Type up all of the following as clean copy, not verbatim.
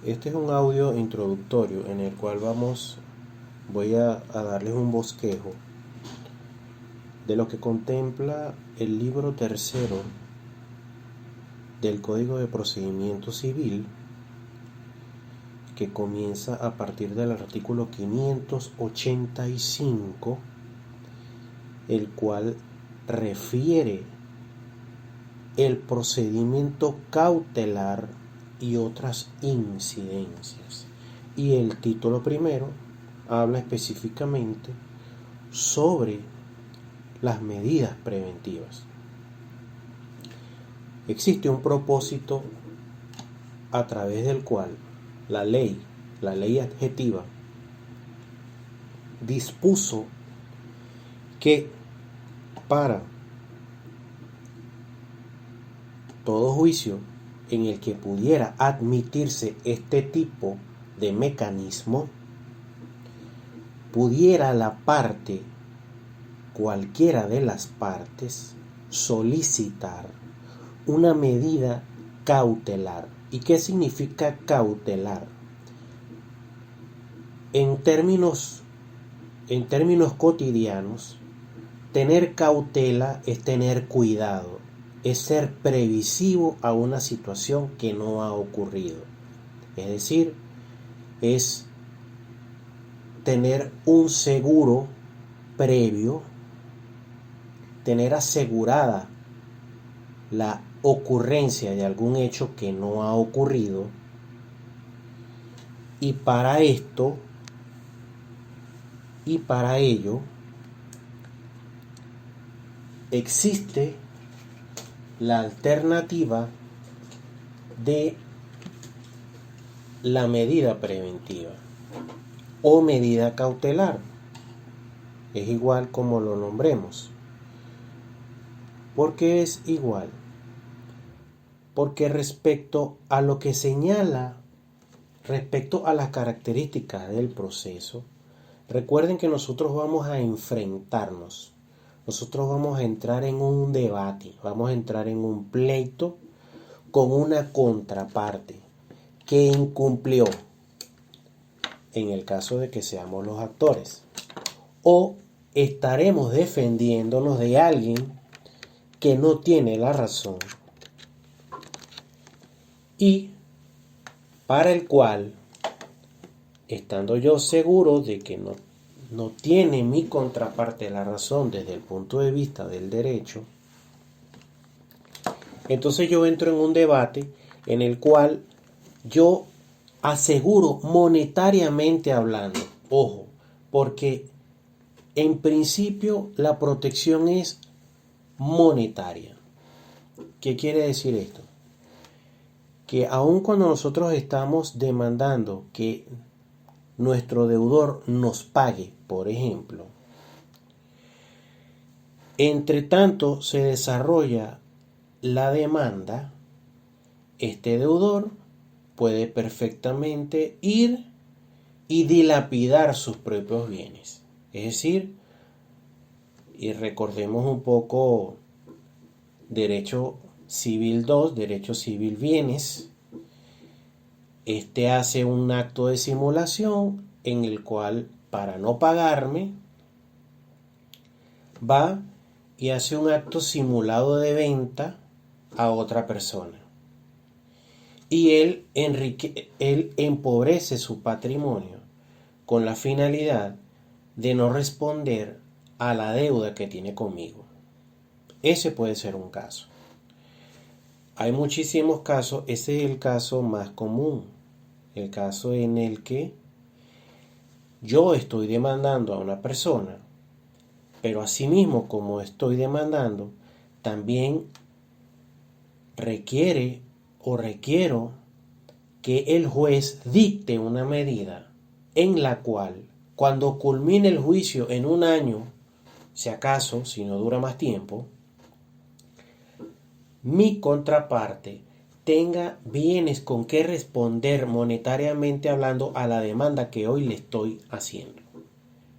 Este es un audio introductorio en el cual voy a darles un bosquejo de lo que contempla el libro tercero del Código de Procedimiento Civil, que comienza a partir del artículo 585, el cual refiere el procedimiento cautelar y otras incidencias. Y el título primero habla específicamente sobre las medidas preventivas. Existe un propósito a través del cual la ley adjetiva, dispuso que para todo juicio en el que pudiera admitirse este tipo de mecanismo, pudiera la parte, cualquiera de las partes, solicitar una medida cautelar. ¿Y qué significa cautelar? En términos cotidianos, tener cautela es tener cuidado, es ser previsivo a una situación que no ha ocurrido. Es decir, es tener un seguro previo, tener asegurada la ocurrencia de algún hecho que no ha ocurrido, y para ello existe la alternativa de la medida preventiva o medida cautelar. Es igual como lo nombremos. ¿Por qué es igual? Porque respecto a lo que señala, respecto a las características del proceso, recuerden que nosotros vamos a enfrentarnos, nosotros vamos a entrar en un debate, vamos a entrar en un pleito con una contraparte que incumplió, en el caso de que seamos los actores, o estaremos defendiéndonos de alguien que no tiene la razón y para el cual, estando yo seguro de que no tiene mi contraparte la razón desde el punto de vista del derecho, entonces yo entro en un debate en el cual yo aseguro monetariamente hablando, ojo, porque en principio la protección es monetaria. ¿Qué quiere decir esto? Que aun cuando nosotros estamos demandando que nuestro deudor nos pague, por ejemplo, entre tanto se desarrolla la demanda, este deudor puede perfectamente ir y dilapidar sus propios bienes. Es decir, y recordemos un poco Derecho Civil 2, Derecho Civil Bienes. Este hace un acto de simulación en el cual, para no pagarme, va y hace un acto simulado de venta a otra persona. Y él empobrece su patrimonio con la finalidad de no responder a la deuda que tiene conmigo. Ese puede ser un caso. Hay muchísimos casos, ese es el caso más común, el caso en el que yo estoy demandando a una persona, pero asimismo, como estoy demandando, también requiero que el juez dicte una medida en la cual, cuando culmine el juicio en un año, si acaso, si no dura más tiempo, mi contraparte tenga bienes con que responder monetariamente hablando a la demanda que hoy le estoy haciendo.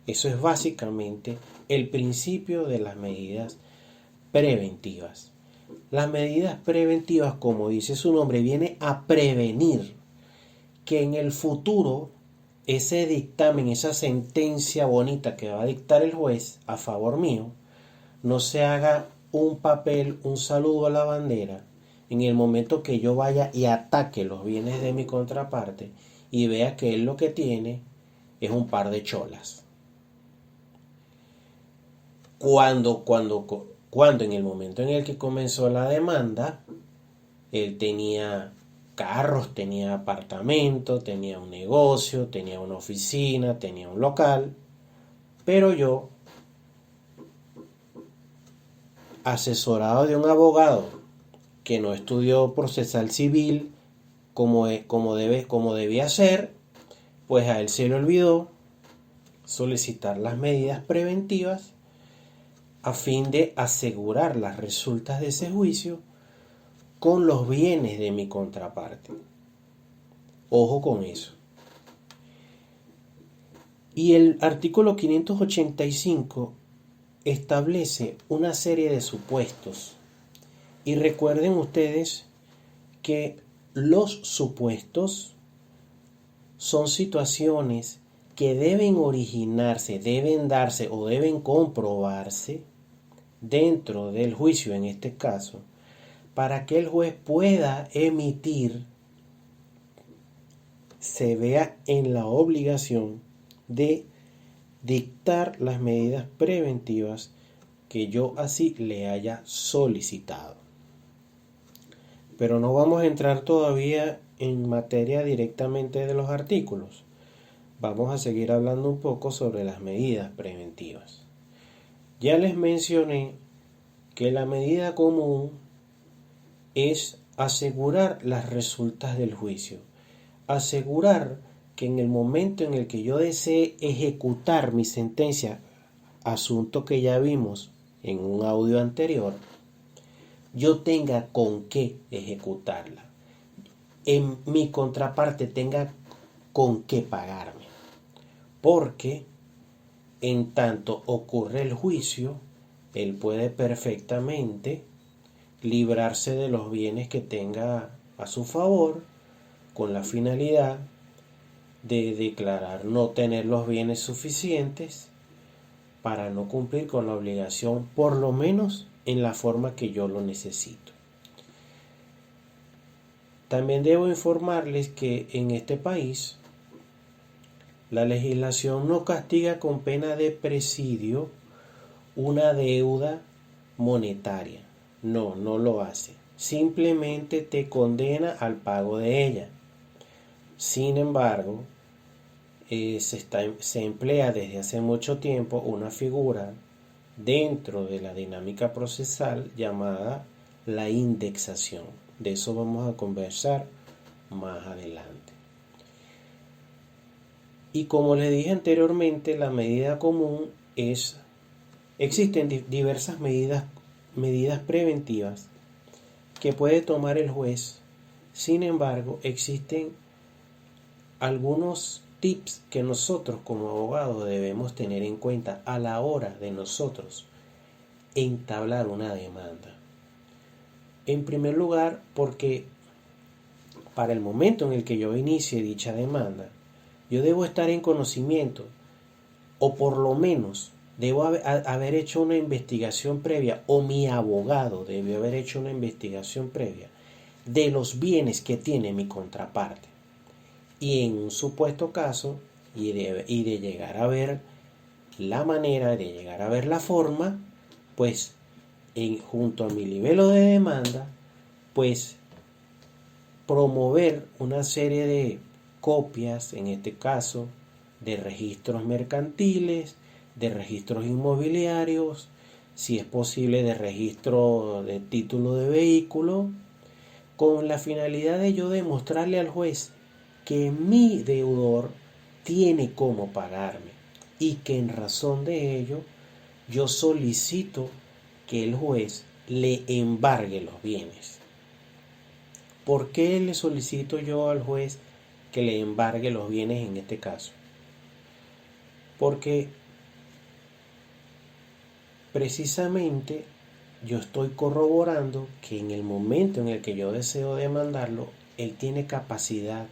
Eso es básicamente el principio de las medidas preventivas. Las medidas preventivas, como dice su nombre, viene a prevenir que en el futuro ese dictamen, esa sentencia bonita que va a dictar el juez a favor mío, no se haga un papel, un saludo a la bandera, en el momento que yo vaya y ataque los bienes de mi contraparte y vea que él lo que tiene es un par de cholas. Cuando en el momento en el que comenzó la demanda, él tenía carros, tenía apartamento, tenía un negocio, tenía una oficina, tenía un local, pero yo, asesorado de un abogado que no estudió procesal civil como debía ser, pues a él se le olvidó solicitar las medidas preventivas a fin de asegurar las resultas de ese juicio con los bienes de mi contraparte. Ojo con eso. Y el artículo 585 establece una serie de supuestos. Y recuerden ustedes que los supuestos son situaciones que deben originarse, deben darse o deben comprobarse dentro del juicio en este caso, para que el juez pueda emitir, se vea en la obligación de dictar las medidas preventivas que yo así le haya solicitado. Pero no vamos a entrar todavía en materia directamente de los artículos. Vamos a seguir hablando un poco sobre las medidas preventivas. Ya les mencioné que la medida común es asegurar las resultas del juicio. Asegurar que en el momento en el que yo desee ejecutar mi sentencia, asunto que ya vimos en un audio anterior, yo tenga con qué ejecutarla. En mi contraparte tenga con qué pagarme. Porque en tanto ocurre el juicio, él puede perfectamente librarse de los bienes que tenga a su favor con la finalidad de declarar no tener los bienes suficientes para no cumplir con la obligación, por lo menos en la forma que yo lo necesito. También debo informarles que en este país la legislación no castiga con pena de presidio una deuda monetaria. No lo hace. Simplemente te condena al pago de ella. Sin embargo, se emplea desde hace mucho tiempo una figura dentro de la dinámica procesal llamada la indexación. De eso vamos a conversar más adelante. Y como les dije anteriormente, la medida común existen diversas medidas preventivas que puede tomar el juez. Sin embargo, existen algunos tips que nosotros como abogados debemos tener en cuenta a la hora de nosotros entablar una demanda. En primer lugar, porque para el momento en el que yo inicie dicha demanda, yo debo estar en conocimiento, o por lo menos debo haber hecho una investigación previa, o mi abogado debió haber hecho una investigación previa de los bienes que tiene mi contraparte. Y en un supuesto caso, y de llegar a ver la manera, de llegar a ver la forma, pues junto a mi libelo de demanda, pues promover una serie de copias, en este caso, de registros mercantiles, de registros inmobiliarios, si es posible de registro de título de vehículo, con la finalidad de yo demostrarle al juez que mi deudor tiene cómo pagarme y que en razón de ello yo solicito que el juez le embargue los bienes. ¿Por qué le solicito yo al juez que le embargue los bienes en este caso? Porque precisamente yo estoy corroborando que en el momento en el que yo deseo demandarlo, él tiene capacidad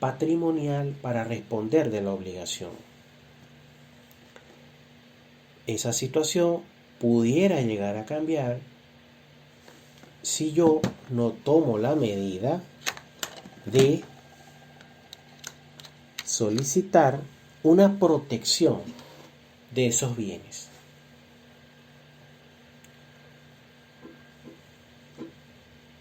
patrimonial para responder de la obligación. Esa situación pudiera llegar a cambiar si yo no tomo la medida de solicitar una protección de esos bienes.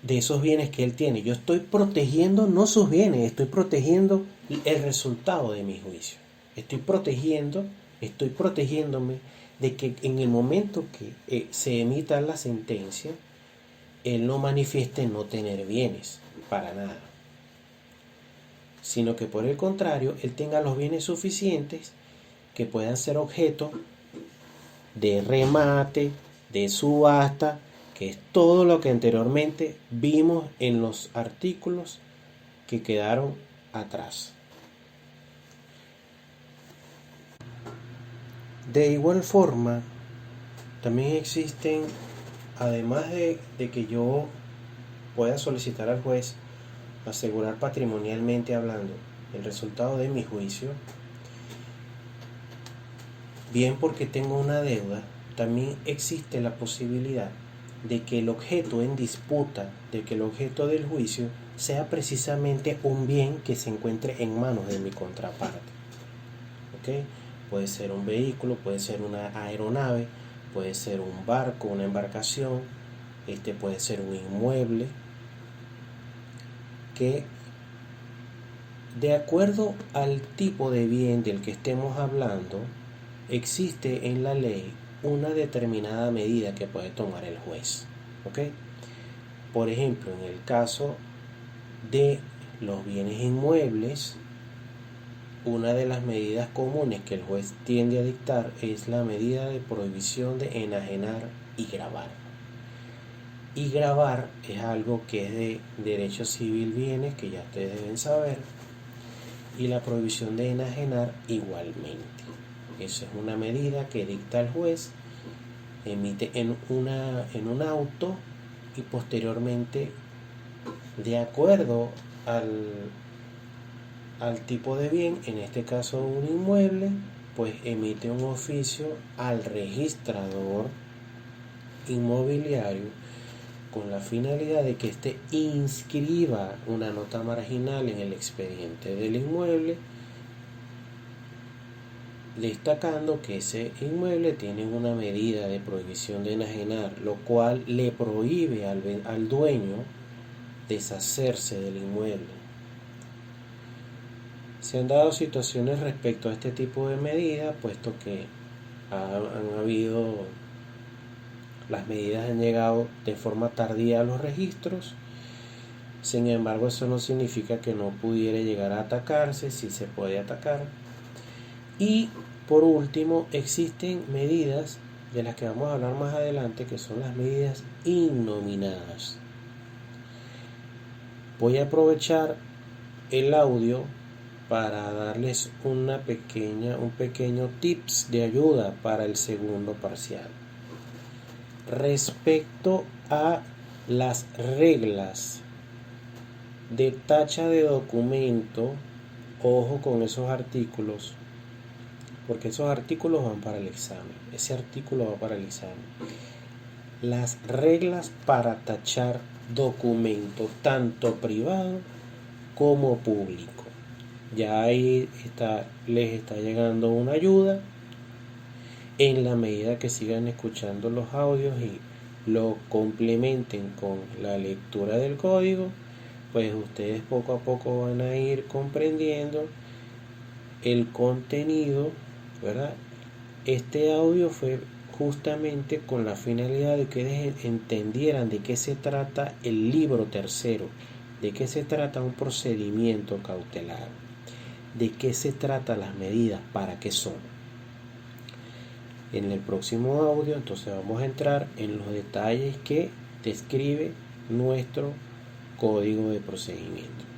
De esos bienes que él tiene. Yo estoy protegiendo no sus bienes, estoy protegiendo el resultado de mi juicio. Estoy protegiéndome de que en el momento que se emita la sentencia, él no manifieste no tener bienes, para nada. Sino que por el contrario, él tenga los bienes suficientes que puedan ser objeto de remate, de subasta, que es todo lo que anteriormente vimos en los artículos que quedaron atrás. De igual forma, también existen, además de que yo pueda solicitar al juez asegurar patrimonialmente hablando el resultado de mi juicio, bien porque tengo una deuda, también existe la posibilidad de que el objeto en disputa, de que el objeto del juicio sea precisamente un bien que se encuentre en manos de mi contraparte. ¿Ok? Puede ser un vehículo, puede ser una aeronave, puede ser un barco, una embarcación, puede ser un inmueble, que de acuerdo al tipo de bien del que estemos hablando, existe en la ley una determinada medida que puede tomar el juez. ¿Ok? Por ejemplo, en el caso de los bienes inmuebles, una de las medidas comunes que el juez tiende a dictar es la medida de prohibición de enajenar y gravar. Y gravar es algo que es de derecho civil bienes, que ya ustedes deben saber, y la prohibición de enajenar igualmente. Esa es una medida que dicta el juez, emite en un auto, y posteriormente, de acuerdo al tipo de bien, en este caso un inmueble, pues emite un oficio al registrador inmobiliario con la finalidad de que éste inscriba una nota marginal en el expediente del inmueble, destacando que ese inmueble tiene una medida de prohibición de enajenar, lo cual le prohíbe al dueño deshacerse del inmueble. Se han dado situaciones respecto a este tipo de medidas, puesto que las medidas han llegado de forma tardía a los registros. Sin embargo, eso no significa que no pudiera llegar a atacarse, sí se puede atacar. Y por último, existen medidas de las que vamos a hablar más adelante, que son las medidas innominadas. Voy a aprovechar el audio para darles un pequeño tips de ayuda para el segundo parcial. Respecto a las reglas de tacha de documento, ojo con esos artículos, porque esos artículos van para el examen. Ese artículo va para el examen. Las reglas para tachar documento, tanto privado como público. Ya ahí les está llegando una ayuda. En la medida que sigan escuchando los audios y lo complementen con la lectura del código, pues ustedes poco a poco van a ir comprendiendo el contenido, ¿verdad? Este audio fue justamente con la finalidad de que entendieran de qué se trata el libro tercero, de qué se trata un procedimiento cautelar, de qué se trata las medidas, para qué son. En el próximo audio entonces vamos a entrar en los detalles que describe nuestro código de procedimiento.